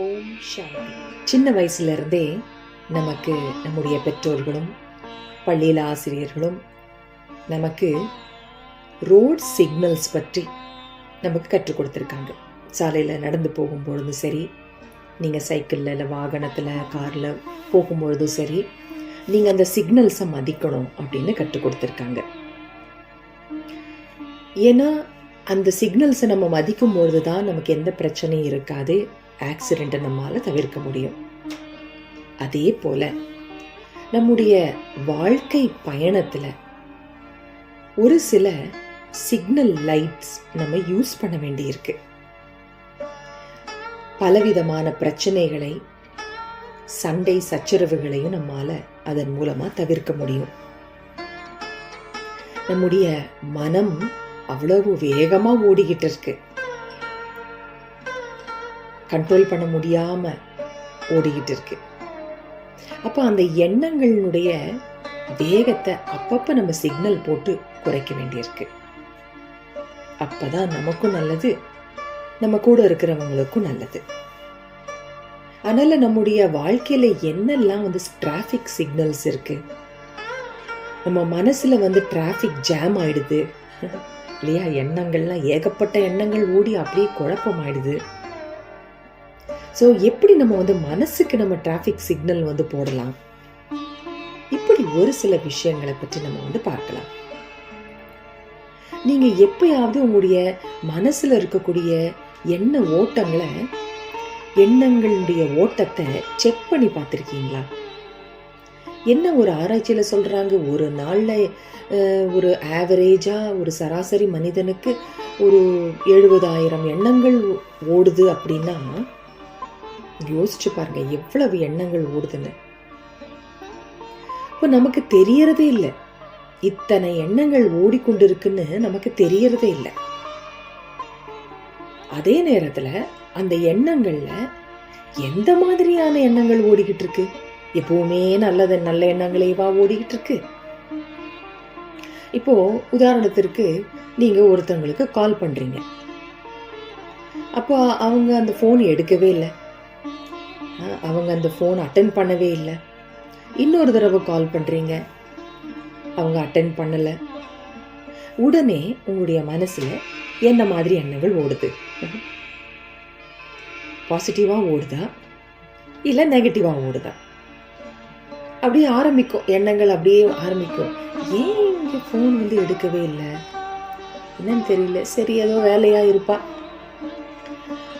ஓம் சாந்தி. சின்ன வயசுலேருந்தே நமக்கு நம்முடைய பெற்றோர்களும் பள்ளியில் ஆசிரியர்களும் நமக்கு ரோட் சிக்னல்ஸ் பற்றி நமக்கு கற்றுக் கொடுத்துருக்காங்க. சாலையில் நடந்து போகும்பொழுதும் சரி, நீங்கள் சைக்கிளில் இல்லை வாகனத்தில் காரில் போகும்பொழுதும் சரி, நீங்கள் அந்த சிக்னல்ஸை மதிக்கணும் அப்படின்னு கற்றுக் கொடுத்துருக்காங்க. ஏன்னா அந்த சிக்னல்ஸை நம்ம மதிக்கும் பொழுது தான் நமக்கு எந்த பிரச்சனையும் இருக்காது, ஆக்சிடெண்ட்டை நம்மால் தவிர்க்க முடியும். அதே போல் நம்முடைய வாழ்க்கை பயணத்தில் ஒரு சில சிக்னல் லைட்ஸ் நம்ம யூஸ் பண்ண வேண்டியிருக்கு. பலவிதமான பிரச்சனைகளை, சண்டை சச்சரவுகளையும் நம்மால் அதன் மூலமாக தவிர்க்க முடியும். நம்முடைய மனம் அவ்வளவு வேகமாக ஓடிக்கிட்டு இருக்கு, கண்ட்ரோல் பண்ண முடியாம ஓடிக்கிட்டு இருக்கு. அப்போ அந்த எண்ணங்களுடைய வேகத்தை அப்பப்போ நம்ம சிக்னல் போட்டு குறைக்க வேண்டியிருக்கு. அப்பதான் நமக்கும் நல்லது, நம்ம கூட இருக்கிறவங்களுக்கும் நல்லது. அதனால நம்முடைய வாழ்க்கையில என்னெல்லாம் டிராஃபிக் சிக்னல்ஸ் இருக்கு, நம்ம மனசுல டிராஃபிக் ஜாம் ஆயிடுது இல்லையா, எண்ணங்கள்லாம் ஏகப்பட்ட எண்ணங்கள் ஓடி அப்படியே குழப்பம் ஆயிடுது. ஸோ எப்படி நம்ம மனசுக்கு நம்ம டிராஃபிக் சிக்னல் போடலாம், இப்படி ஒரு சில விஷயங்களை பற்றி நம்ம பார்க்கலாம். நீங்க எப்பயாவது உங்களுடைய மனசுல இருக்கக்கூடிய எண்ண ஓட்டங்களை, எண்ணங்களுடைய ஓட்டத்தை செக் பண்ணி பார்த்துருக்கீங்களா? என்ன ஒரு ஆராய்ச்சியில் சொல்றாங்க, ஒரு நாள்ல ஒரு ஆவரேஜா ஒரு சராசரி மனிதனுக்கு ஒரு 70,000 எண்ணங்கள் ஓடுது அப்படின்னா யோசிச்சு பாருங்க எவ்வளவு எண்ணங்கள் ஓடுதுன்னு. இப்போ நமக்கு தெரியறதே இல்லை, இத்தனை எண்ணங்கள் ஓடிக்கொண்டிருக்குன்னு நமக்கு தெரியறதே இல்லை. அதே நேரத்துல அந்த எண்ணங்கள்ல எந்த மாதிரியான எண்ணங்கள் ஓடிக்கிட்டு இருக்கு? எப்பவுமே நல்ல எண்ணங்களேவா ஓடிக்கிட்டு இருக்கு? இப்போ உதாரணத்திற்கு நீங்க ஒருத்தவங்களுக்கு கால் பண்றீங்க, அப்போ அவங்க அந்த போன் எடுக்கவே இல்லை, அவங்க அந்த போன் அட்டென்ட் பண்ணவே இல்லை. இன்னொரு தடவை கால் பண்றீங்க, அவங்க அட்டென்ட் பண்ணல. உடனே உங்களுடைய மனசுல என்ன மாதிரி எண்ணங்கள் ஓடுது? பாசிட்டிவா ஓடுதா இல்ல நெகட்டிவா ஓடுதா? அப்படியே ஆரம்பிக்கும், எண்ணங்கள் அப்படியே ஆரம்பிக்கும். ஏன் இங்க போன் எடுக்கவே இல்லை, என்னன்னு தெரியல, சரி ஏதோ வேலையா இருப்பா.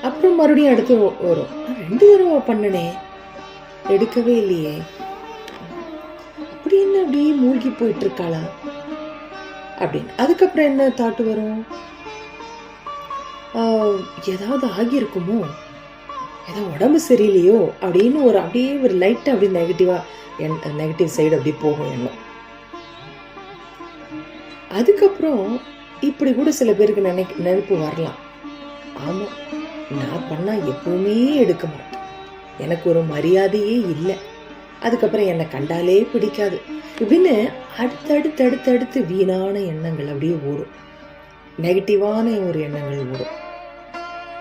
அப்புறம் மறுபடியும் அடுத்து வரும், 2 தடவை பண்ணனே எடுக்கவே இல்லையே, அப்படி என்ன அப்படியே மூழ்கி போயிட்டு இருக்காளா அப்படின்னு. அதுக்கப்புறம் என்ன தாட்டு வரும், ஏதாவது ஆகியிருக்குமோ, ஏதாவது உடம்பு சரியில்லையோ அப்படின்னு அப்படியே ஒரு லைட்டா அப்படி நெகட்டிவ் சைடு அப்படி போகும் எண்ணம். அதுக்கப்புறம் இப்படி கூட சில பேருக்கு நினைப்பு வரலாம், ஆமா நான் பண்ணா எப்பவுமே எடுக்க மாட்டேன், எனக்கு ஒரு மரியாதையே இல்லை, அதுக்கப்புறம் என்னை கண்டாலே பிடிக்காது, இப்படின்னு அடுத்தடுத்து வீணான எண்ணங்கள் அப்படியே ஓடும், நெகட்டிவான ஒரு எண்ணங்கள் ஓடும்.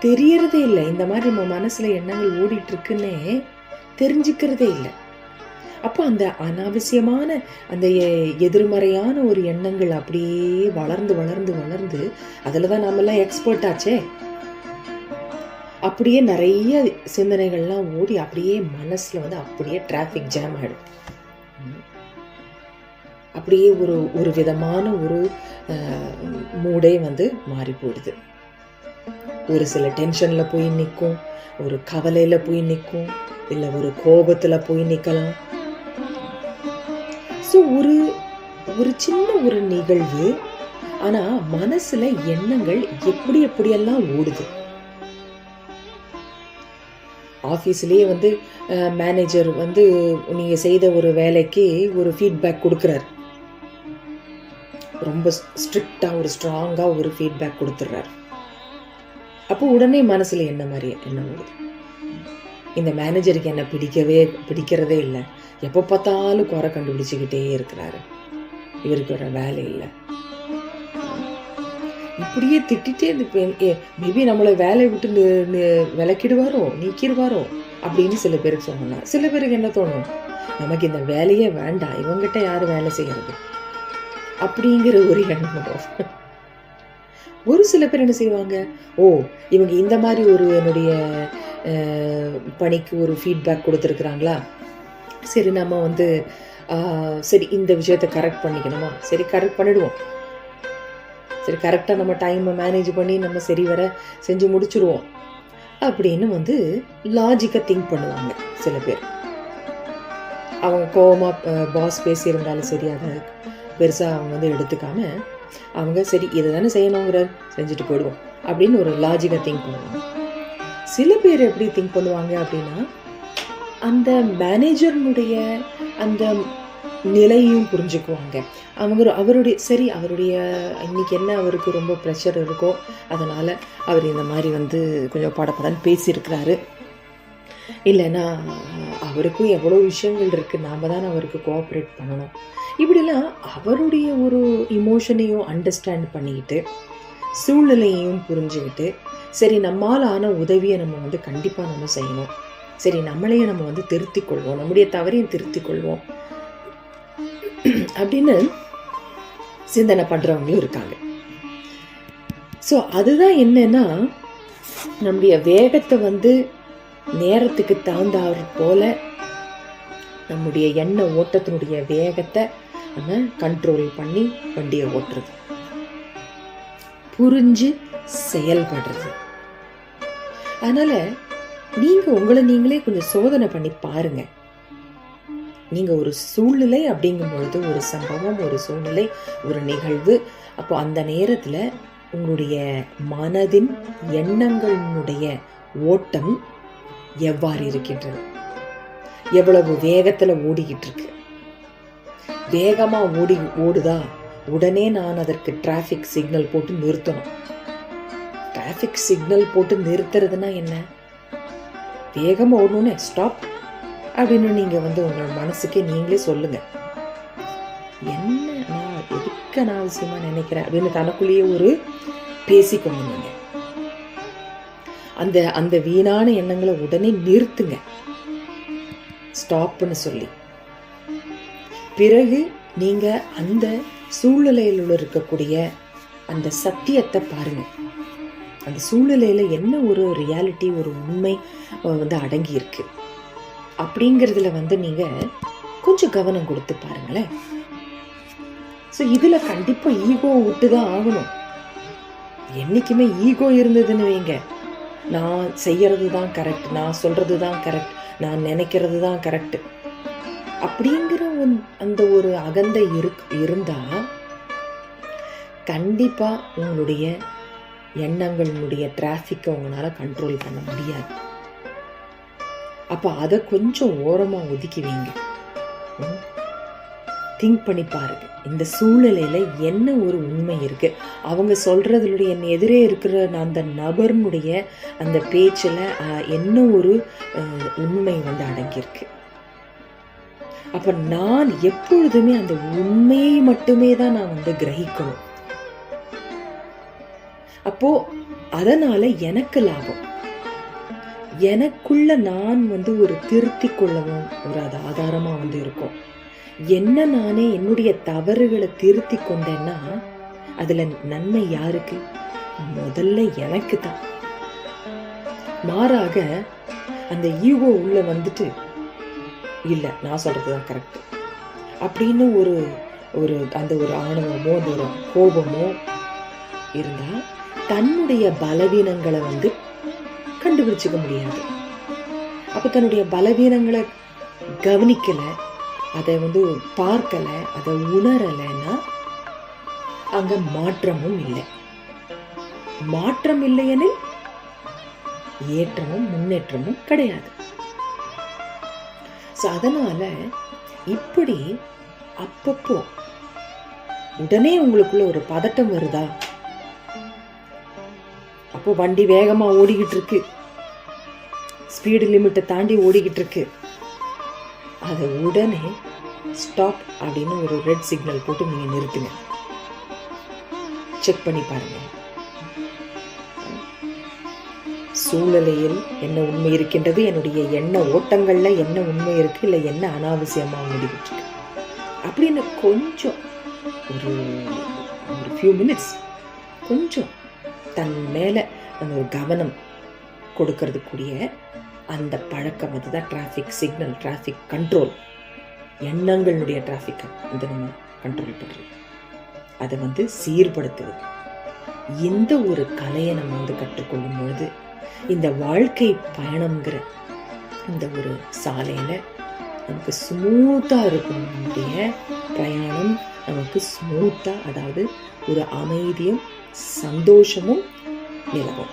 தெரியறதே இல்லை, இந்த மாதிரி நம்ம மனசுல எண்ணங்கள் ஓடிட்டு இருக்குன்னே தெரிஞ்சுக்கிறதே இல்லை. அப்போ அந்த அனாவசியமான அந்த எதிர்மறையான ஒரு எண்ணங்கள் அப்படியே வளர்ந்து அதுலதான் நாமெல்லாம் எக்ஸ்பர்ட் ஆச்சே. அப்படியே நிறைய சிந்தனைகள்லாம் ஓடி அப்படியே மனசுல அப்படியே டிராஃபிக் ஜாம் ஆயிடும். அப்படியே ஒரு விதமான ஒரு மூடே மாறி போயிடுது. ஒரு சில டென்ஷன்ல போய் நிற்கும், ஒரு கவலையில போய் நிற்கும், இல்லை ஒரு கோபத்துல போய் நிற்கலாம். ஸோ ஒரு சின்ன ஒரு நிகழ்வு, ஆனா மனசுல எண்ணங்கள் எப்படியெல்லாம் ஓடுது. ஆஃபீஸ்லேயே மேனேஜர் நீங்க செய்த ஒரு வேலைக்கு ஒரு ஃபீட்பேக் கொடுக்குறாரு, ரொம்ப ஸ்ட்ரிக்டா ஒரு ஸ்ட்ராங்கா ஒரு ஃபீட்பேக் கொடுத்துட்றாரு. அப்போ உடனே மனசுல என்ன மாதிரி எண்ணம் ஓடுது, இந்த மேனேஜருக்கு என்ன பிடிக்கிறதே இல்லை, எப்போ பார்த்தாலும் குறை கண்டுபிடிச்சுக்கிட்டே இருக்கிறாரு, இவருக்கு ஒரு வேலை இல்லை. இப்படியே திட்டிகிட்டே மேபி நம்மளை வேலையை விட்டு விளக்கிடுவாரோ நீக்கிடுவாரோ அப்படின்னு சில பேருக்கு சொன்னாங்க. சில பேருக்கு என்ன தோணும், நமக்கு இந்த வேலையே வேண்டாம், இவங்கிட்ட யார் வேலை செய்யறது அப்படிங்கிற ஒரு எண்ணம் வரும். ஒரு சில பேர் என்ன செய்வாங்க, ஓ இவங்க இந்த மாதிரி ஒரு என்னுடைய பணிக்கு ஒரு ஃபீட்பேக் கொடுத்துருக்குறாங்களா, சரி நம்ம வந்து சரி இந்த விஷயத்தை கரெக்ட் பண்ணிக்கணுமா, சரி கரெக்ட் பண்ணிடுவோம், சரி கரெக்டாக நம்ம டைமை மேனேஜ் பண்ணி நம்ம சரி வர செஞ்சு முடிச்சுடுவோம் அப்படின்னு வந்து லாஜிக்காக திங்க் பண்ணுவாங்க சில பேர். அவங்க கோவமாக பாஸ் பேசியிருந்தாலும் சரி அதை பெருசாக அவங்க வந்து எடுத்துக்காம அவங்க சரி இதை தானே செய்யணுங்கிற செஞ்சுட்டு போயிடுவோம் அப்படின்னு ஒரு லாஜிக்காக திங்க் பண்ணுவாங்க. சில பேர் எப்படி திங்க் பண்ணுவாங்க அப்படின்னா, அந்த மேனேஜர்னுடைய அந்த நிலையும் புரிஞ்சுக்குவாங்க. அவருடைய இன்னைக்கு என்ன அவருக்கு ரொம்ப ப்ரெஷர் இருக்கோ அதனால் அவர் இந்த மாதிரி வந்து கொஞ்சம் படப்படன்னு பேசியிருக்கிறாரு, இல்லைன்னா அவருக்கும் எவ்வளோ விஷயங்கள் இருக்குது, நாம் தான் அவருக்கு கோஆப்ரேட் பண்ணணும், இப்படிலாம் அவருடைய ஒரு இமோஷனையும் அண்டர்ஸ்டாண்ட் பண்ணிக்கிட்டு சூழ்நிலையையும் புரிஞ்சுக்கிட்டு சரி நம்மால் ஆன உதவியை நம்ம வந்து கண்டிப்பாக நம்ம செய்யணும், சரி நம்மளையும் நம்ம வந்து திருத்திக் கொள்வோம், நம்முடைய தவறையும் திருத்திக் கொள்வோம் அப்படின்னு சிந்தனை பண்ணுறவங்களும் இருக்காங்க. ஸோ அதுதான் என்னன்னா, நம்முடைய வேகத்தை வந்து நேரத்துக்கு தகுந்தாற் போல நம்முடைய எண்ண ஓட்டத்தினுடைய வேகத்தை நம்ம கண்ட்ரோல் பண்ணி வண்டியை ஓட்டுறது, புரிஞ்சு செயல்படுறது. அதனால நீங்க உங்களை நீங்களே கொஞ்சம் சோதனை பண்ணி பாருங்க. நீங்க ஒரு சூழ்நிலை அப்படிங்கும் பொழுது, ஒரு சம்பவம், ஒரு சூழ்நிலை, ஒரு நிகழ்வு, அப்போ அந்த நேரத்துல உங்களுடைய மனதின் எண்ணங்களினுடைய ஓட்டம் எவ்வாறு இருக்கின்றது, எவ்வளவு வேகத்துல ஓடிக்கிட்டு இருக்கு. வேகமா ஓடுதா, உடனே நான் அதற்கு டிராஃபிக் சிக்னல் போட்டு நிறுத்தணும். டிராஃபிக் சிக்னல் போட்டு நிறுத்துறதுன்னா என்ன, வேகமா ஓடணும்னு ஸ்டாப் அப்படின்னு நீங்க வந்து உங்க மனசுக்கே நீங்களே சொல்லுங்க. என்ன நான் எதுக்கு அனாவசியமா நினைக்கிறேன் அப்படின்னு தனக்குள்ளேயே ஒரு பேசிக்கொண்டு நீங்க அந்த அந்த வீணான எண்ணங்களை உடனே நிறுத்துங்க, ஸ்டாப்னு சொல்லி. பிறகு நீங்க அந்த சூழ்நிலையில் இருக்கக்கூடிய அந்த சத்தியத்தை பாருங்க. அந்த சூழ்நிலையில என்ன ஒரு ரியாலிட்டி, ஒரு உண்மை வந்து அடங்கி இருக்கு அப்படிங்கிறதுல வந்து நீங்க கொஞ்சம் கவனம் கொடுத்து பாருங்களேன். ஸோ இதுல கண்டிப்பா ஈகோ விட்டுதான் ஆகணும். என்னைக்குமே ஈகோ இருந்ததுன்னு வைங்க, நான் செய்யறது தான் கரெக்ட், நான் சொல்றது தான் கரெக்ட், நான் நினைக்கிறது தான் கரெக்ட் அப்படிங்கிற அந்த ஒரு அகந்தை இருந்தா கண்டிப்பா உங்களுடைய எண்ணங்களுடைய டிராஃபிக்கை உங்களால கண்ட்ரோல் பண்ண முடியாது. அப்ப அதை கொஞ்சம் ஓரமா ஒதுக்கி வைங்க. திங்க் பண்ணி பாருங்க, இந்த சூழ்நிலையில என்ன ஒரு உண்மை இருக்கு, அவங்க சொல்றதுடைய எதிரே இருக்கிற அந்த நபர்னுடைய அந்த பேச்சுல என்ன ஒரு உண்மை வந்து அடங்கியிருக்கு. அப்ப நான் எப்பொழுதுமே அந்த உண்மையை மட்டுமே தான் நான் வந்து கிரகிக்கணும். அப்போ அதனால எனக்கு லாபம், எனக்குள்ள நான் வந்து ஒரு திருத்தி கொள்ளவும் ஒரு அது ஆதாரமா வந்து இருக்கும். என்ன நானே என்னுடைய தவறுகளை திருத்தி கொண்டேன்னா அதுல நன்மை யாருக்கு, முதல்ல எனக்கு தான். மாறாக அந்த ஈகோ உள்ள வந்துட்டு இல்ல நான் சொல்றதுதான் கரெக்ட் அப்படின்னு ஒரு ஒரு அந்த ஒரு ஆணவமோ அந்த ஒரு கோபமோ இருந்தா தன்னுடைய பலவீனங்களை வந்து கண்டுபிடிச்சிக்க முடியாது. அப்ப தன்னுடைய பலவீனங்களை கவனிக்கல, அதை வந்து பார்க்கல, அதை உணரலைன்னா அங்க மாற்றமும் இல்லை. மாற்றம் இல்லையெனில் ஏற்றமும் முன்னேற்றமும் கிடையாது. அதனால இப்படி அப்பப்போ உடனே உங்களுக்குள்ள ஒரு பதட்டம் வருதா, அப்போ வண்டி வேகமா ஓடிக்கிட்டு இருக்கு, ஸ்பீடு லிமிட்டை தாண்டி ஓடிக்கிட்டு இருக்கு, அதை உடனே ஸ்டாப் அப்படின்னு ஒரு ரெட் சிக்னல் போட்டு நீங்க நிறுத்துங்க. செக் பண்ணி பாருங்க. சூழ்நிலையில் என்ன உண்மை இருக்கின்றது, என்னுடைய எண்ண ஓட்டங்கள்ல என்ன உண்மை இருக்கு, இல்லை என்ன அனாவசியமா முடிவிட்டு இருக்கு அப்படின்னு கொஞ்சம் ஒரு ஒரு ஃபியூ மினிட்ஸ் கொஞ்சம் தன் மேல அந்த ஒரு கவனம் கொடுக்கறதுக்குரிய அந்த பழக்கம், அதுதான் டிராஃபிக் சிக்னல், டிராஃபிக் கண்ட்ரோல். எண்ணங்களுடைய டிராஃபிக்கை வந்து நம்ம கண்ட்ரோல் பண்ணுறது, அதை வந்து சீர்படுத்துவது. இந்த ஒரு கலையை நம்ம வந்து கற்றுக்கொள்ளும் பொழுது இந்த வாழ்க்கை பயணம்ங்கிற இந்த ஒரு சாலையில் நமக்கு ஸ்மூத்தாக இருக்கும். நம்முடைய பிரயாணம் நமக்கு ஸ்மூத்தாக, அதாவது ஒரு அமைதியும் சந்தோஷமும் நிலவும்.